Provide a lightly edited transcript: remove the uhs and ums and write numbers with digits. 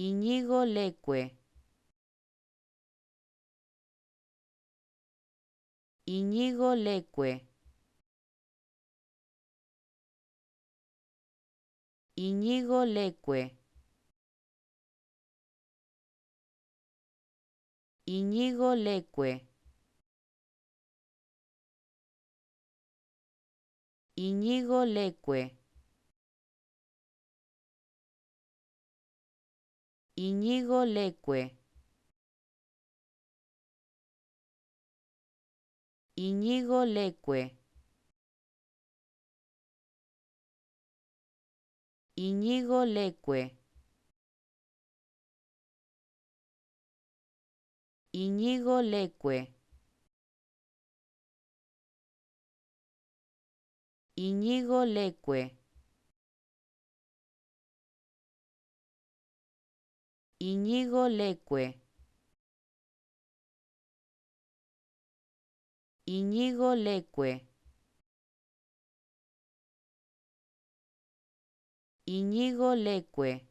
Iñigo Leque. Iñigo Leque. Iñigo Leque. Iñigo Leque. Iñigo Leque. Iñigo Leque. Iñigo Leque. Iñigo Leque. Iñigo Leque. Iñigo Leque. Iñigo Leque. Iñigo Leque. Iñigo Leque.